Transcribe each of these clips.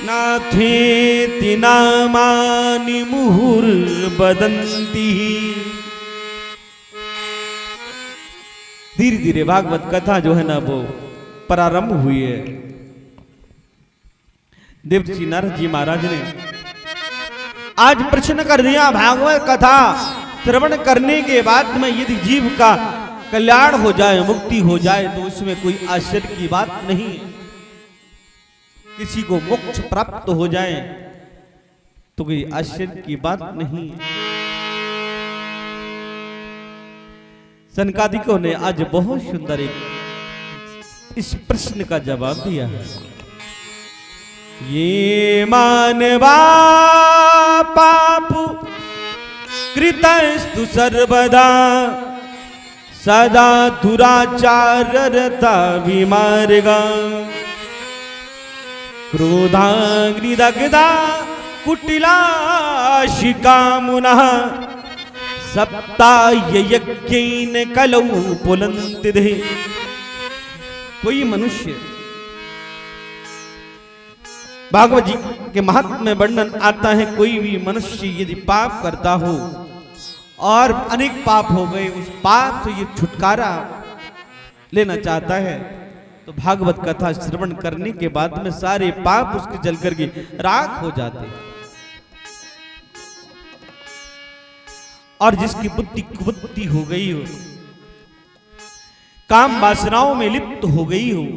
नाथेति नामानि मुहुर्वदन्ति। धीरे धीरे भागवत कथा जो है ना वो प्रारंभ हुई है। देवजी नारद जी महाराज ने आज प्रश्न कर दिया, भागवत कथा श्रवण करने के बाद में यदि जीव का कल्याण हो जाए, मुक्ति हो जाए, तो उसमें कोई आश्चर्य की बात नहीं है। किसी को मोक्ष प्राप्त हो जाए तो कोई आश्चर्य की बात नहीं है। सनकादिकों ने आज बहुत सुंदर इस प्रश्न का जवाब दिया है। ये मानवा पाप कृतस्तु सर्वदा सदा दुराचाररता विमार्गा क्रोधाग्निदग्धा कुटिलाशिकामुनः सप्ताययज्ञेन कलौ पुलन्तिदे। कोई मनुष्य भागवत जी के महात्म्य में वर्णन आता है, कोई भी मनुष्य यदि पाप करता हो और अनेक पाप हो गए, उस पाप से ये छुटकारा लेना चाहता है तो भागवत कथा श्रवण करने के बाद में सारे पाप उसके जल करके राख हो जाते। और जिसकी बुद्धि कुबुद्धि हो गई हो, काम वासनाओं में लिप्त हो गई हो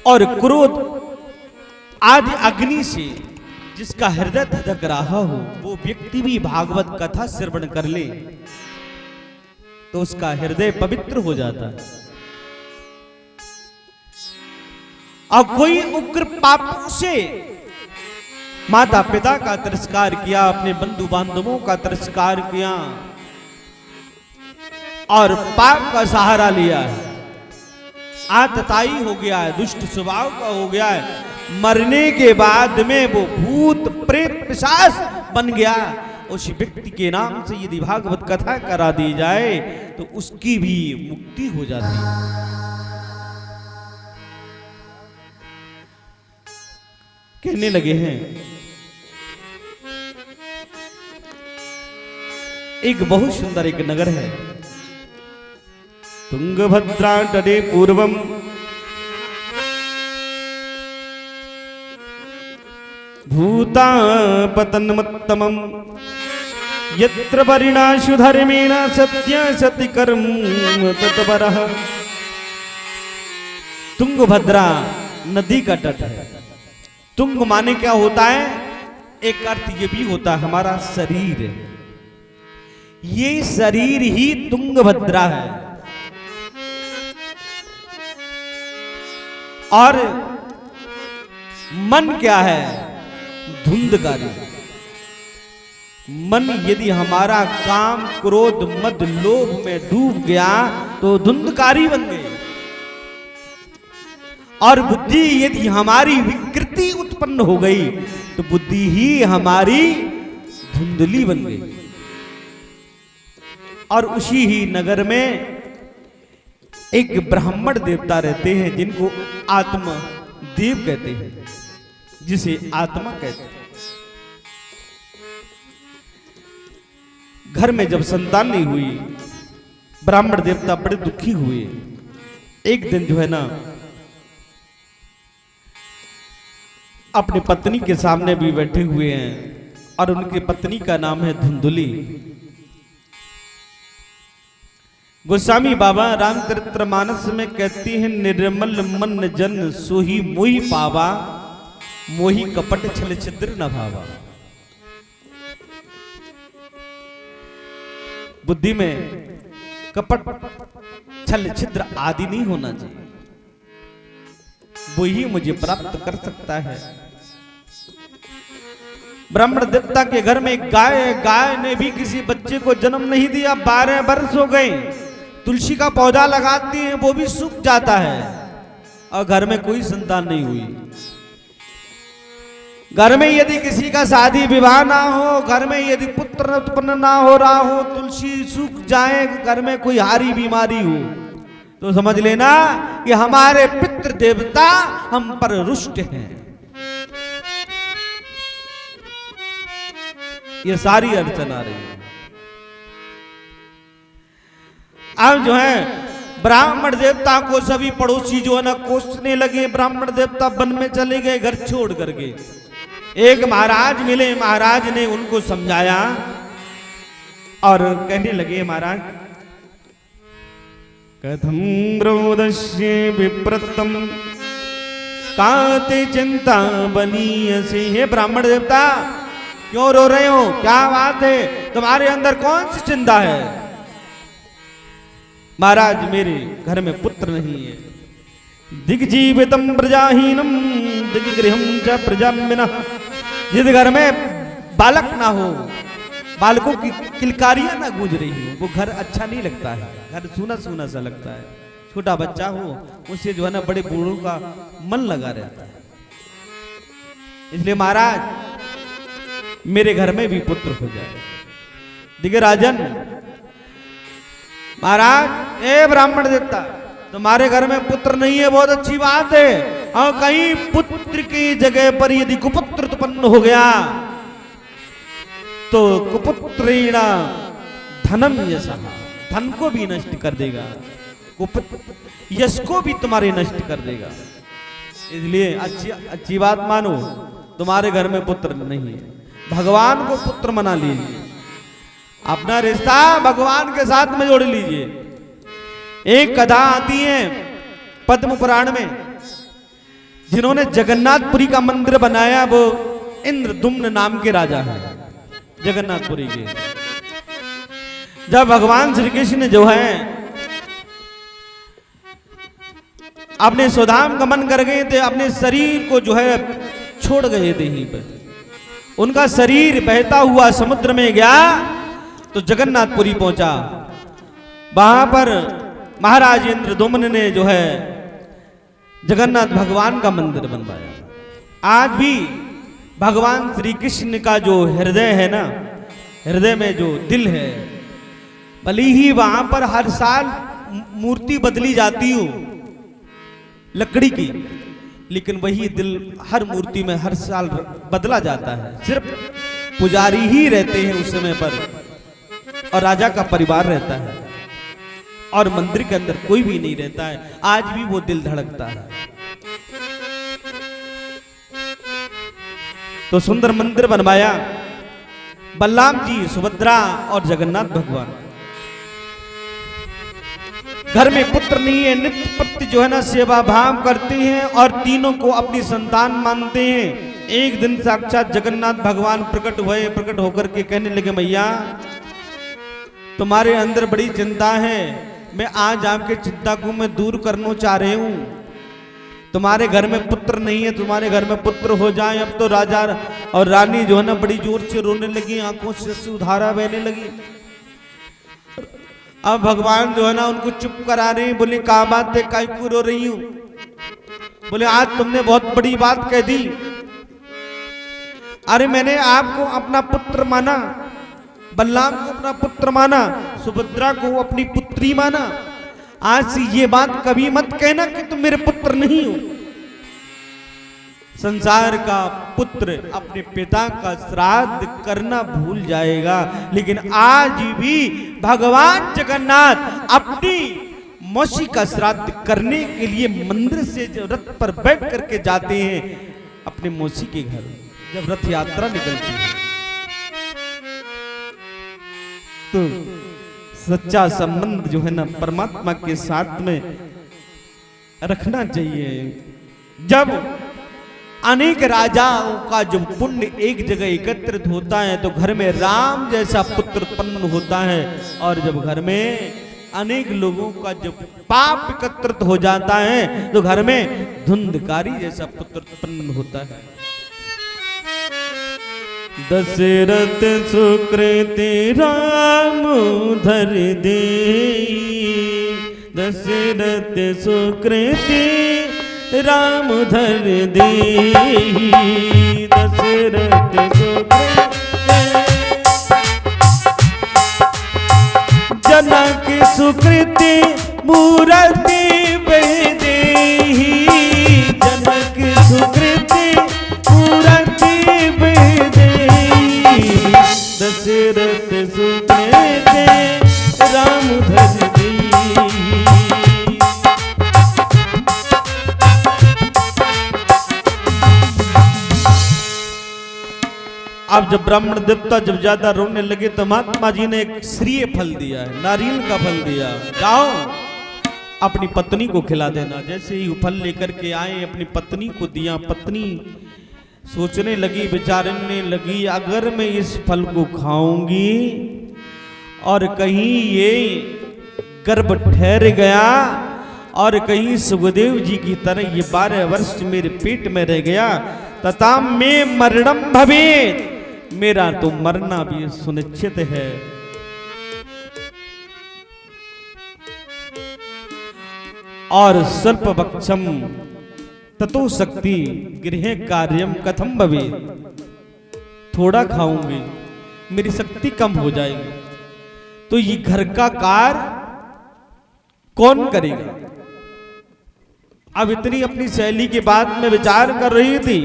और क्रोध आदि अग्नि से जिसका हृदय धधक रहा हो, वो व्यक्ति भी भागवत कथा श्रवण कर ले तो उसका हृदय पवित्र हो जाता है। और कोई उग्र पापों से माता पिता का तिरस्कार किया, अपने बंधु बांधवों का तिरस्कार किया और पाप का सहारा लिया है, आतताई हो गया है, दुष्ट स्वभाव का हो गया है, मरने के बाद में वो भूत प्रेत पिशाच बन गया, उस व्यक्ति के नाम से यदि भागवत कथा करा दी जाए तो उसकी भी मुक्ति हो जाती है। कहने लगे हैं, एक बहुत सुंदर एक नगर है, तुंगभद्रा तटे पूर्वम भूतापतन्मत्तमं यत्र परिणाशु धर्मेण सत्य सति कर्म तत्परः। तुंगभद्रा नदी का तट है। तुंग माने क्या होता है? एक अर्थ ये भी होता है हमारा शरीर, ये शरीर ही तुंगभद्रा है। और मन क्या है? धुंधकारी। मन यदि हमारा काम क्रोध मद लोभ में डूब गया तो धुंधकारी बन गई। और बुद्धि यदि हमारी विकृति उत्पन्न हो गई तो बुद्धि ही हमारी धुंधली बन गई। और उसी ही नगर में एक ब्राह्मण देवता रहते हैं जिनको आत्मा देव कहते हैं, जिसे आत्मा कहते हैं। घर में जब संतान नहीं हुई, ब्राह्मण देवता बड़े दुखी हुए। एक दिन जो है ना अपनी पत्नी के सामने भी बैठे हुए हैं और उनकी पत्नी का नाम है धुंधुली। गोस्वामी बाबा रामचरितमानस में कहती हैं, निर्मल मन जन सोही मोही पावा, मोही कपट छल छिद्र न भावा। बुद्धि में कपट छल छिद्र आदि नहीं होना चाहिए, वो ही मुझे प्राप्त कर सकता है। ब्राह्मण देवता के घर में एक गाय है, गाय ने भी किसी बच्चे को जन्म नहीं दिया। 12 वर्ष हो गए, तुलसी का पौधा लगाती है वो भी सूख जाता है और घर में कोई संतान नहीं हुई। घर में यदि किसी का शादी विवाह ना हो, घर में यदि पुत्र उत्पन्न ना हो रहा हो, तुलसी सूख जाए, घर में कोई हारी बीमारी हो, तो समझ लेना कि हमारे पितृ देवता हम पर रुष्ट हैं। ये सारी अड़चन आ रही है। अब जो है ब्राह्मण देवता को सभी पड़ोसी जो है ना कोसने लगे। ब्राह्मण देवता वन में चले गए घर छोड़ करके। एक महाराज मिले, महाराज ने उनको समझाया और कहने लगे, महाराज कथम ब्रोदस्य विप्रतम काते चिंता बनीयसे। हे ब्राह्मण देवता क्यों रो रहे हो, क्या बात है, तुम्हारे अंदर कौन सी चिंता है। महाराज मेरे घर में पुत्र नहीं है। दिग्जीवितम प्रजाहीनम दिग्गृहम च प्रजामिना। जिस घर में बालक ना हो, बालकों की किलकारियां ना गूंज रही हो, वो घर अच्छा नहीं लगता है। घर सूना सूना सा लगता है। छोटा बच्चा हो उससे जो है ना बड़े बूढ़ों का मन लगा रहता है। इसलिए महाराज मेरे घर में भी पुत्र हो जाए। दिग्गराजन महाराज, ए ब्राह्मण देवता तुम्हारे घर में पुत्र नहीं है, बहुत अच्छी बात है। और कहीं पुत्र की जगह पर यदि कुपुत्र उत्पन्न हो गया तो कुपुत्रेण धनम यशः, धन को भी नष्ट कर देगा, यश को भी तुम्हारे नष्ट कर देगा। इसलिए अच्छी बात मानो, तुम्हारे घर में पुत्र नहीं है, भगवान को पुत्र मना लीजिए, अपना रिश्ता भगवान के साथ में जोड़ लीजिए। एक कथा आती है पद्म पुराण में, जिन्होंने जगन्नाथपुरी का मंदिर बनाया वो इंद्रदुम्न नाम के राजा हैं जगन्नाथपुरी के। जब भगवान श्री कृष्ण जो है अपने स्वधाम गमन कर गए थे, अपने शरीर को जो है छोड़ गए थे, यहीं पर उनका शरीर बहता हुआ समुद्र में गया तो जगन्नाथपुरी पहुंचा। वहां पर महाराज इंद्रदुम्न ने जो है जगन्नाथ भगवान का मंदिर बनवाया। आज भी भगवान श्री कृष्ण का जो हृदय है ना, हृदय में जो दिल है, भले ही वहां पर हर साल मूर्ति बदली जाती हो लकड़ी की, लेकिन वही दिल हर मूर्ति में हर साल बदला जाता है। सिर्फ पुजारी ही रहते हैं उस समय पर और राजा का परिवार रहता है और मंदिर के अंदर कोई भी नहीं रहता है। आज भी वो दिल धड़कता है। तो सुंदर मंदिर बनवाया बलराम जी, सुभद्रा और जगन्नाथ भगवान। घर में पुत्र नहीं है, नित्य प्रति जो है ना सेवा भाव करते हैं और तीनों को अपनी संतान मानते हैं। एक दिन साक्षात जगन्नाथ भगवान प्रकट हुए, प्रकट होकर के कहने लगे, मैया तुम्हारे अंदर बड़ी चिंता है, मैं आज आपके चिंता को मैं दूर करना चाह रही हूं। तुम्हारे घर में पुत्र नहीं है, तुम्हारे घर में पुत्र हो जाए। अब तो राजा और रानी जो है ना बड़ी जोर से रोने लगी, आंखों से सुधारा बहने लगी। अब भगवान जो है ना उनको चुप करा रहे हैं। बोले क्या बात है, काय को रो रही हूं। बोले आज तुमने बहुत बड़ी बात कह दी। अरे मैंने आपको अपना पुत्र माना, बलराम को अपना पुत्र माना, सुभद्रा को अपनी पुत्री माना। आज से ये बात कभी मत कहना कि तुम मेरे पुत्र नहीं हो। संसार का पुत्र अपने पिता का श्राद्ध करना भूल जाएगा, लेकिन आज भी भगवान जगन्नाथ अपनी मौसी का श्राद्ध करने के लिए मंदिर से रथ पर बैठ करके जाते हैं अपने मौसी के घर। जब रथ यात्रा निकलती है तो सच्चा संबंध जो है ना परमात्मा के साथ में रखना चाहिए। जब अनेक राजाओं का जो पुण्य एक जगह एकत्रित होता है तो घर में राम जैसा पुत्र उत्पन्न होता है, और जब घर में अनेक लोगों का जब पाप एकत्रित हो जाता है तो घर में धुंधकारी जैसा पुत्र उत्पन्न होता है। दशरथ सुकृति राम धर दे, दशरथ सुकृति राम धर दे, दशरथ सुकृति जनक सुकृति मूर्ति बेदेही जनक सुकृति मूर्ति बेदेही दशरथ सुकृति राम धन देही। अब जब ब्राह्मण देवता जब ज्यादा रोने लगे तो महात्मा जी ने एक श्रीय फल दिया है, नारियल का फल दिया। जाओ अपनी पत्नी को खिला देना। जैसे ही फल लेकर के आए अपनी पत्नी को दिया। पत्नी सोचने लगी, विचारने लगी, अगर मैं इस फल को खाऊंगी और कहीं ये गर्भ ठहर गया और कहीं सुखदेव जी की तरह ये 12 वर्ष मेरे पेट में रह गया तथा मैं मरणम भवेत्, मेरा तो मरना भी सुनिश्चित है। और स्वल्प वक्षम ततो शक्ति गृह कार्यम कथम भवेत्, थोड़ा खाऊंगी मेरी शक्ति कम हो जाएगी तो ये घर का कार्य कौन करेगा। अब इतनी अपनी शैली के बाद में विचार कर रही थी।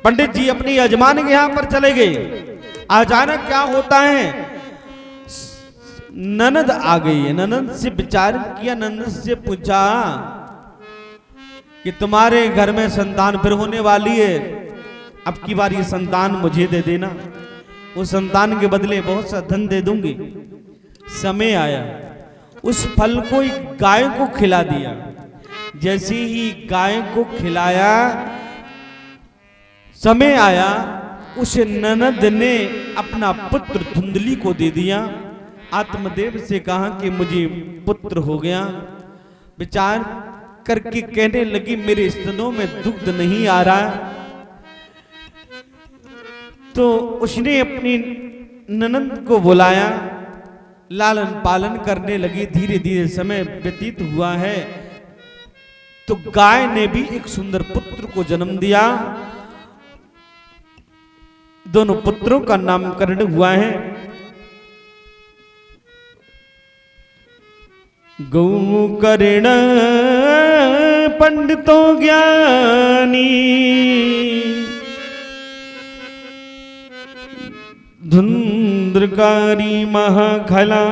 पंडित जी अपनी यजमान के यहां पर चले गए। अचानक क्या होता है, ननद आ गई है। ननद से विचार किया, ननद से पूछा कि तुम्हारे घर में संतान फिर होने वाली है, अब की बार ये संतान मुझे दे देना, उस संतान के बदले बहुत सा धन दे दूंगी। समय आया, उस फल को एक गाय को खिला दिया। जैसे ही गाय को खिलाया, समय आया, उस ननद ने अपना पुत्र धुंधली को दे दिया। आत्मदेव से कहा कि मुझे पुत्र हो गया। विचार करके कहने लगी मेरे स्तनों में दुग्ध नहीं आ रहा। तो उसने अपनी ननद को बुलाया, लालन पालन करने लगी। धीरे धीरे समय व्यतीत हुआ है तो गाय ने भी एक सुंदर पुत्र को जन्म दिया। दोनों पुत्रों का नामकरण हुआ है गौकर्ण पंडितों ज्ञानी, धुंधकारी महाखला,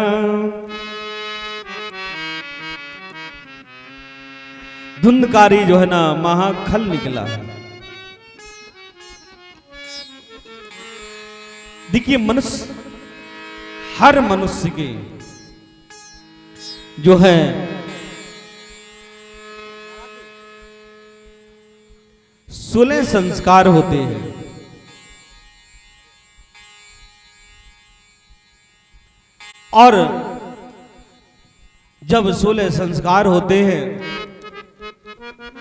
धुंधकारी जो है ना महाखल निकला है। देखिए मनुष्य, हर मनुष्य के जो है सोलह संस्कार होते हैं। और जब 16 संस्कार होते हैं,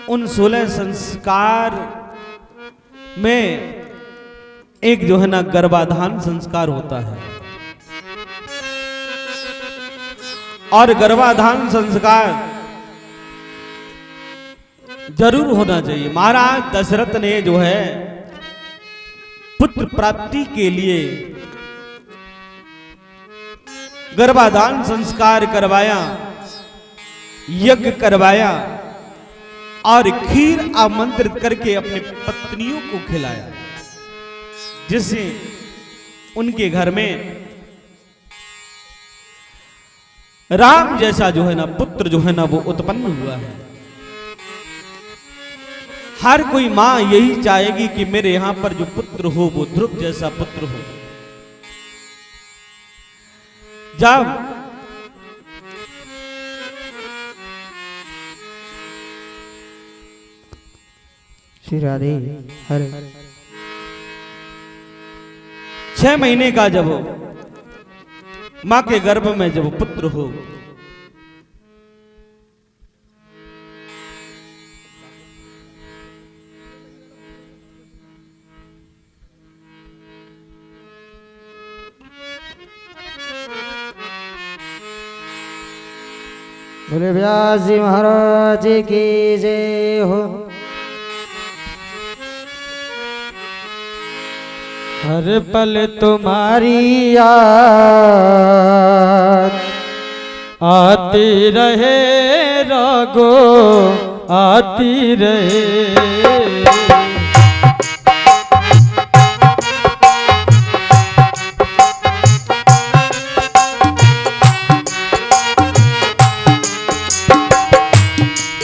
उन 16 संस्कार में एक जो है ना गर्भाधान संस्कार होता है। और गर्भाधान संस्कार जरूर होना चाहिए। महाराज दशरथ ने जो है पुत्र प्राप्ति के लिए गर्भाधान संस्कार करवाया, यज्ञ करवाया और खीर आमंत्रित करके अपनी पत्नियों को खिलाया, जिससे उनके घर में राम जैसा जो है ना पुत्र जो है ना वो उत्पन्न हुआ है। हर कोई मां यही चाहेगी कि मेरे यहां पर जो पुत्र हो वो ध्रुव जैसा पुत्र हो। जब श्री राधे हरे 6 महीने का जब मां के गर्भ में जब पुत्र हो, बोले व्यास जी महाराज की जय हो। हर पल तुम्हारी याद आती रहे रागो आती रहे।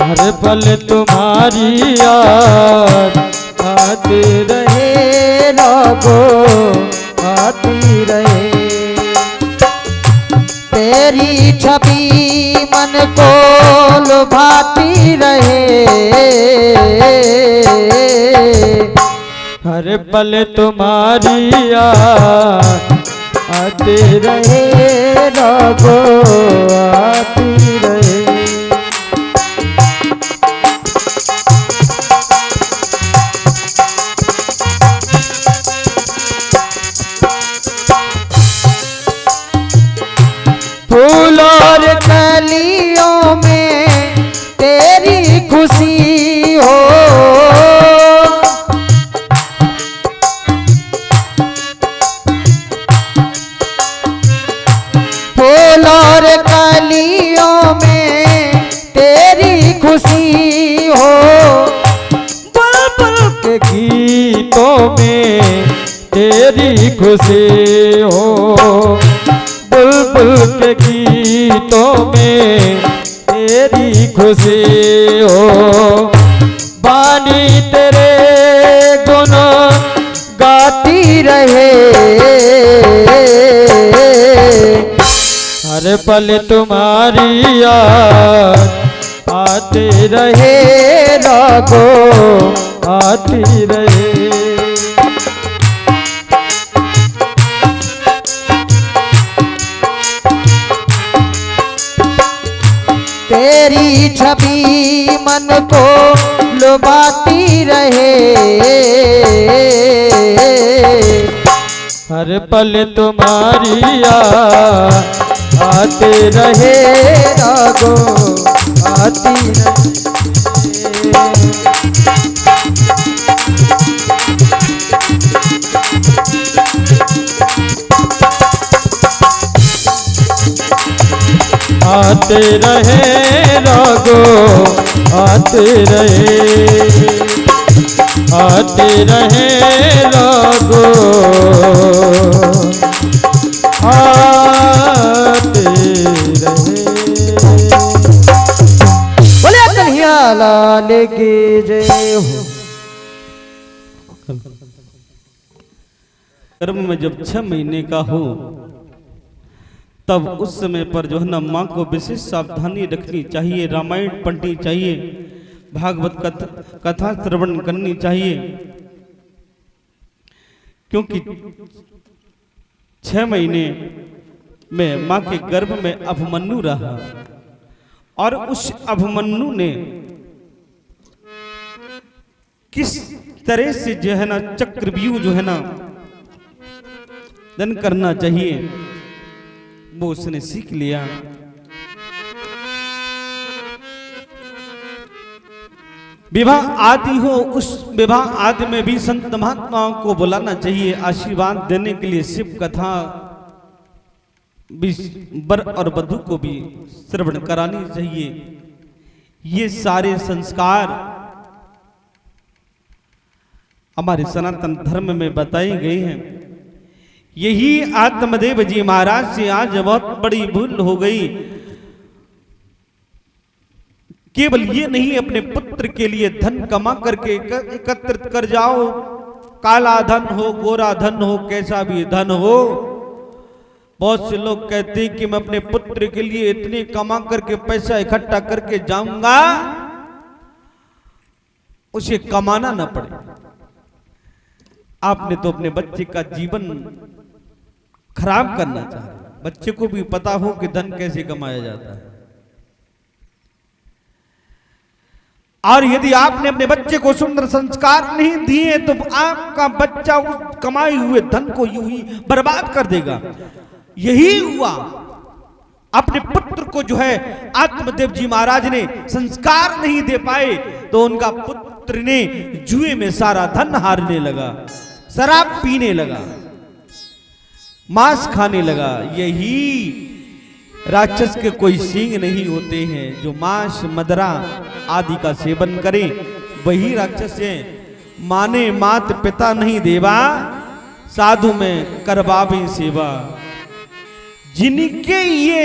हर पल तुम्हारी याद आती रहे रागो आती रहे। तेरी छवि मन को लुभाती रहे। हर पल तुम्हारी याद आती रहे रागो आती रहे। फूल और कलियों में तेरी खुशी हो। फूल और कलियों में तेरी खुशी हो। बुलबुल के गीतों में तेरी खुशी हो। बुलबुल के गीतों में तेरी खुशी हो। बानी तेरे गुण गाती रहे। हर पल तुम्हारी याद आते रहे रागो आती रहे। तेरी छवि मन को लुभाती रहे। हर पल तुम्हारी याद आते रहे रागो आती रहे। आते रहे रागो आते रहे। आते रहे रागो आते रहे। बोले कन्हैया लाल की जय हो। गर्भ में जब 6 महीने का हो तब उस समय पर जो है ना माँ को विशेष सावधानी रखनी चाहिए। रामायण पढ़नी चाहिए, भागवत कथा श्रवण करनी चाहिए, क्योंकि 6 महीने में माँ के गर्भ में अभिमन्यु रहा और उस अभिमन्यु ने किस तरह से जो है ना चक्रव्यूह जो है ना दन करना चाहिए वो उसने सीख लिया। विवाह आदि हो, उस विवाह आदि में भी संत महात्माओं को बुलाना चाहिए, आशीर्वाद देने के लिए शिव कथा भी वर और वधू को भी श्रवण करानी चाहिए। ये सारे संस्कार हमारे सनातन धर्म में बताए गए हैं। यही आत्मदेव जी महाराज से आज बहुत बड़ी भूल हो गई। केवल ये नहीं, अपने पुत्र के लिए धन कमा करके एकत्रित कर जाओ, काला धन हो, गोरा धन हो, कैसा भी धन हो। बहुत से लोग कहते हैं कि मैं अपने पुत्र के लिए इतने कमा करके पैसा इकट्ठा करके जाऊंगा उसे कमाना ना पड़े। आपने तो अपने बच्चे का जीवन खराब करना चाहा। बच्चे को भी पता हो कि धन कैसे कमाया जाता है। और यदि आपने अपने बच्चे को सुंदर संस्कार नहीं दिए तो आपका बच्चा उस कमाए हुए धन को यूं ही बर्बाद कर देगा। यही हुआ, अपने पुत्र को जो है आत्मदेव जी महाराज ने संस्कार नहीं दे पाए तो उनका पुत्र ने जुए में सारा धन हारने लगा, शराब पीने लगा, मांस खाने लगा। यही राक्षस के कोई सींग नहीं होते हैं, जो मांस मदरा आदि का सेवन करे वही राक्षस है। माने मात पिता नहीं देवा, साधु में करवावे सेवा। जिनके ये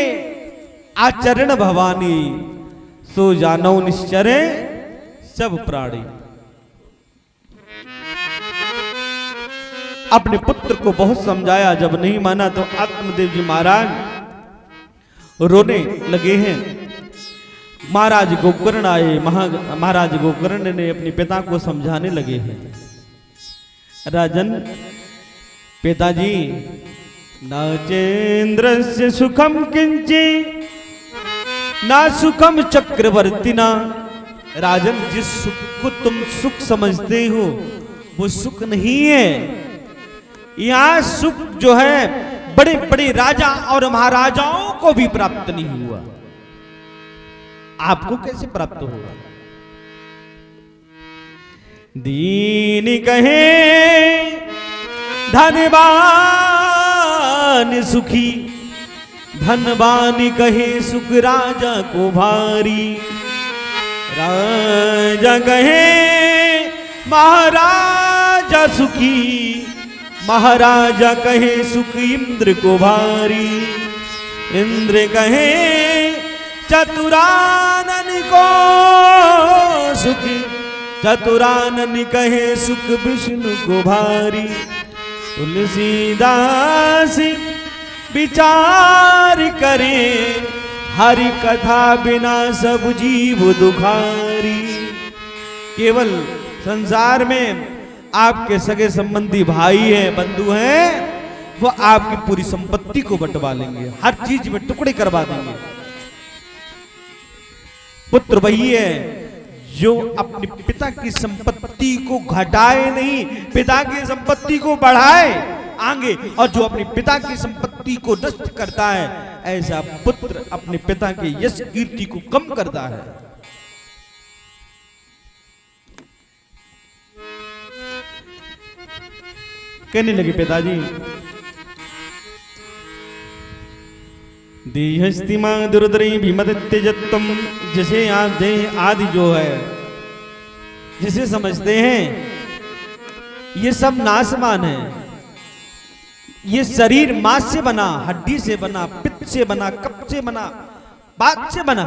आचरण भवानी, सो जानो निश्चरे सब प्राणी। अपने पुत्र को बहुत समझाया, जब नहीं माना तो आत्मदेव जी महाराज रोने लगे हैं। महाराज गोकर्ण आए, महाराज गोकर्ण ने अपने पिता को समझाने लगे हैं। राजन पिताजी, नाचेन्द्रस्य सुखम किंचे ना सुखम चक्रवर्तिना। राजन, जिस सुख को तुम सुख समझते हो वो सुख नहीं है। यहां सुख जो है बड़े बड़े राजा और महाराजाओं को भी प्राप्त नहीं हुआ, आपको कैसे प्राप्त होगा? दीन कहे धनवान सुखी, धनवान कहे सुख राजा को भारी। राजा कहे महाराजा सुखी, महाराजा कहे सुख इंद्र को भारी। इंद्र कहे चतुरानन को सुख, चतुरानन कहे सुख विष्णु को भारी। तुलसीदास विचार करे, हरि कथा बिना सब जीव दुखारी। केवल संसार में आपके सगे संबंधी भाई हैं, बंधु हैं, वो आपकी पूरी संपत्ति को बंटवा लेंगे, हर चीज में टुकड़े करवा देंगे। पुत्र वही है जो अपने पिता की संपत्ति को घटाए नहीं, पिता की संपत्ति को बढ़ाए आगे, और जो अपने पिता की संपत्ति को नष्ट करता है, ऐसा पुत्र अपने पिता के यश कीर्ति को कम करता है। कहने लगे पिताजी, देहस्तिमा दुर्दरी भीमदत्यजत्तम, जिसे आप देह आदि जो है जिसे समझते हैं ये सब नासमान है। ये शरीर मांस से बना, हड्डी से बना, पित्त से बना, कप से बना, बात से बना,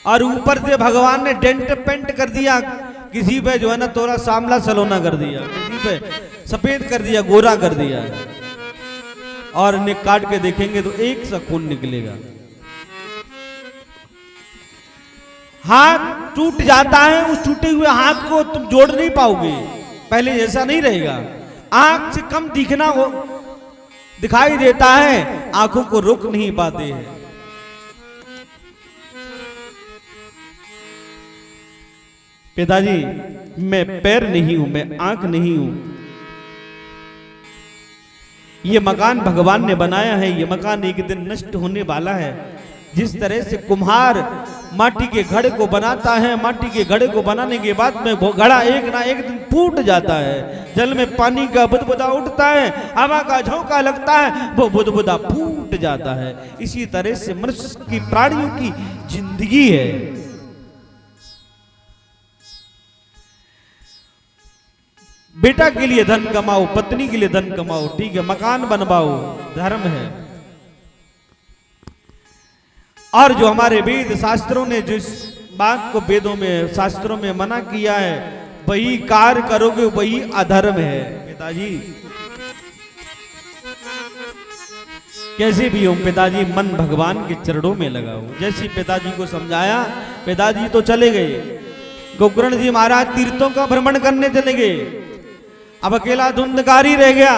और ऊपर से भगवान ने डेंट पेंट कर दिया। किसी पे जो है ना थोड़ा सांवला सलोना कर दिया, किसी पे सफेद कर दिया, गोरा कर दिया, और इन्हें काट के देखेंगे तो एक सा खून निकलेगा। हाथ टूट जाता है, उस टूटे हुए हाथ को तुम जोड़ नहीं पाओगे, पहले जैसा नहीं रहेगा। आंख से कम दिखना हो दिखाई देता है, आंखों को रोक नहीं पाते हैं। पिताजी, मैं पैर नहीं हूं, मैं आंख नहीं हूं। ये मकान भगवान ने बनाया है, ये मकान एक दिन नष्ट होने वाला है। जिस तरह से कुम्हार माटी के घड़े को बनाता है, माटी के घड़े को बनाने के बाद में वो घड़ा एक ना एक दिन फूट जाता है। जल में पानी का बुदबुदा उठता है, हवा का झोंका लगता है, वो बुदबुदा फूट जाता है। इसी तरह से मनुष्य की, प्राणियों की जिंदगी है। बेटा के लिए धन कमाओ, पत्नी के लिए धन कमाओ, ठीक है, मकान बनवाओ, धर्म है। और जो हमारे वेद शास्त्रों ने जिस बात को वेदों में शास्त्रों में मना किया है, वही कार्य करोगे वही अधर्म है। पिताजी कैसे भी हो पिताजी, मन भगवान के चरणों में लगाओ। जैसे पिताजी को समझाया, पिताजी तो चले गए। गोकर्ण जी महाराज तीर्थों का भ्रमण करने चले गए। अब अकेला धुंधकारी रह गया।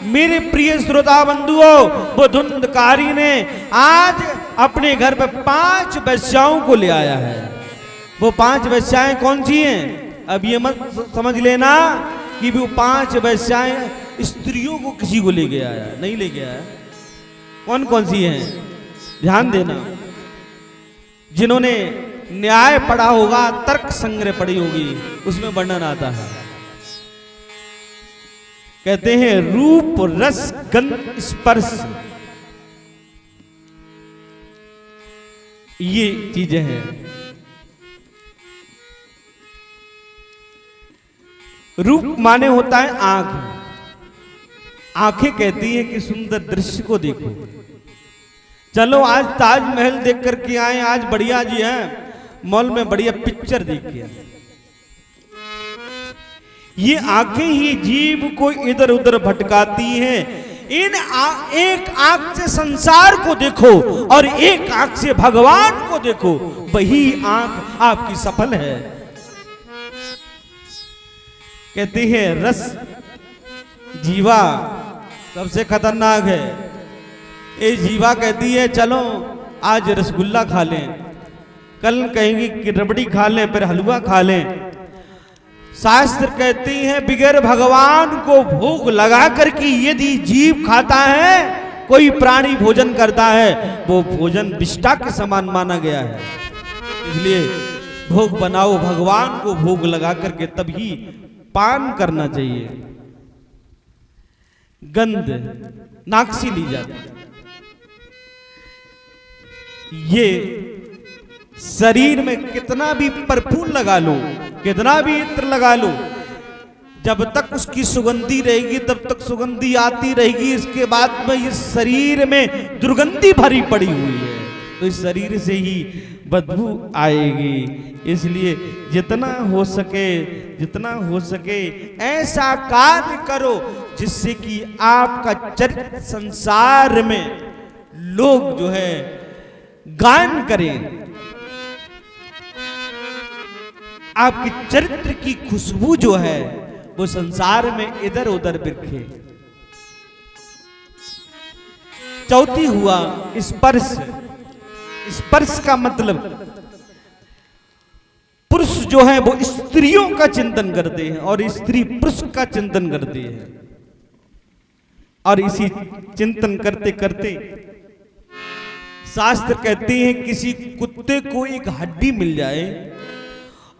मेरे प्रिय श्रोता बंधुओं, वो धुंधकारी ने आज अपने घर पे 5 वेश्याओं को ले आया है। वो 5 वेश्याएं कौन सी हैं? अब ये मत समझ लेना कि वो 5 वेश्याएं स्त्रियों को किसी को ले गया है, नहीं ले गया है। कौन कौन सी हैं? ध्यान देना। जिन्होंने न्याय पढ़ा होगा, तर्क संग्रह पढ़ी होगी, उसमें वर्णन आता है। कहते हैं रूप रस गंध स्पर्श, ये चीजें हैं। रूप माने होता है आंख। आंखें कहती है कि सुंदर दृश्य को देखो। चलो आज ताजमहल देख करके आए, आज बढ़िया जी है, मॉल में बढ़िया पिक्चर देख के आए। ये आंखें ही जीव को इधर उधर भटकाती हैं। एक आंख से संसार को देखो और एक आंख से भगवान को देखो, वही आंख आपकी सफल है। कहती है रस जीवा सबसे खतरनाक है। ये जीवा कहती है चलो आज रसगुल्ला खा लें, कल कहेंगी कि रबड़ी खा लें, फिर हलवा खा लें। शास्त्र कहती है बिगैर भगवान को भोग लगा करके यदि जीव खाता है, कोई प्राणी भोजन करता है, वो भोजन विष्ठा के समान माना गया है। इसलिए भोग बनाओ, भगवान को भोग लगा करके तभी पान करना चाहिए। गंध नाक से ली जाती है। ये शरीर में कितना भी परफ्यूम लगा लो, कितना भी इत्र लगा लो, जब तक उसकी सुगंधी रहेगी तब तक सुगंधी आती रहेगी। इसके बाद में इस शरीर में दुर्गंधी भरी पड़ी हुई है, तो इस शरीर से ही बदबू आएगी। इसलिए जितना हो सके ऐसा कार्य करो जिससे कि आपका चरित्र संसार में लोग जो है गान करें, आपके चरित्र की खुशबू जो है वो संसार में इधर उधर बिखरे। चौथी हुआ स्पर्श। स्पर्श का मतलब पुरुष जो है वो स्त्रियों का चिंतन करते हैं और स्त्री पुरुष का चिंतन करती है, और इसी चिंतन करते करते शास्त्र कहते हैं किसी कुत्ते को एक हड्डी मिल जाए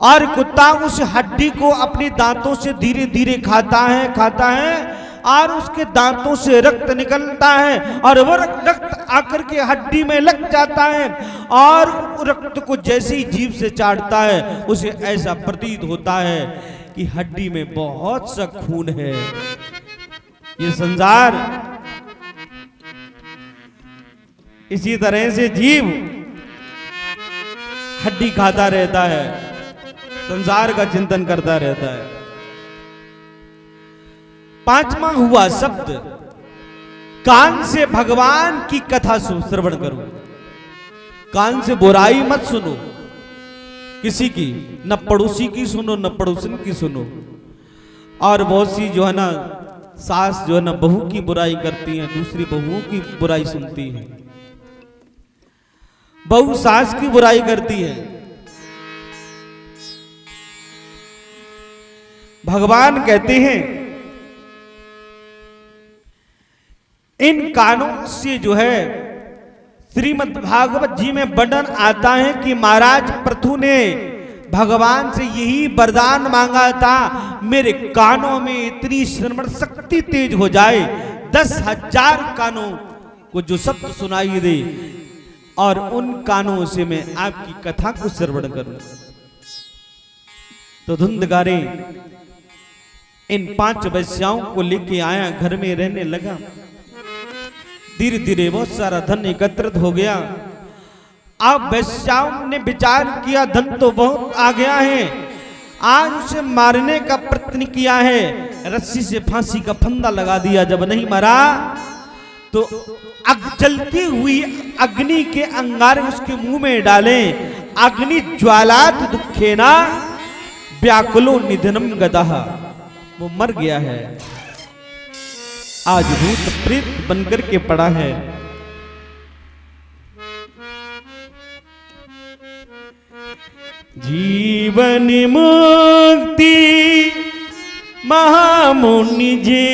और कुत्ता उस हड्डी को अपने दांतों से धीरे धीरे खाता है और उसके दांतों से रक्त निकलता है और वह रक्त आकर के हड्डी में लग जाता है, और रक्त को जैसे ही जीभ से चाटता है उसे ऐसा प्रतीत होता है कि हड्डी में बहुत सा खून है। ये संसार इसी तरह से जीव हड्डी खाता रहता है, संसार का चिंतन करता रहता है। पांचवा हुआ शब्द। कान से भगवान की कथा श्रवण करो, कान से बुराई मत सुनो किसी की, न पड़ोसी की सुनो न पड़ोसन की सुनो। और बहुत सी जो है ना सास जो है ना बहू की बुराई करती है, दूसरी बहुओं की बुराई सुनती है। बहू सास की बुराई करती है। भगवान कहते हैं इन कानों से जो है श्रीमद् भागवत जी में वर्णन आता है कि महाराज पृथु ने भगवान से यही वरदान मांगा था, मेरे कानों में इतनी श्रवण शक्ति तेज हो जाए 10,000 कानों को जो शब्द सुनाई दे, और उन कानों से मैं आपकी कथा को श्रवण करूं। तो धुंधगारे इन 5 वैश्याओं को लेके आया, घर में रहने लगा। धीरे धीरे बहुत सारा धन एकत्रित हो गया। अब वैश्याओं ने विचार किया धन तो बहुत आ गया है, आज उसे मारने का प्रयत्न किया है, रस्सी से फांसी का फंदा लगा दिया। जब नहीं मरा तो जलती हुई अग्नि के अंगारे उसके मुंह में डाले। अग्नि ज्वालात दुखेना व्याकुलो निधनम गदः, वो मर गया है, आज भूत प्रेत बनकर के पड़ा है। जीवन मुक्ति महामुनि जे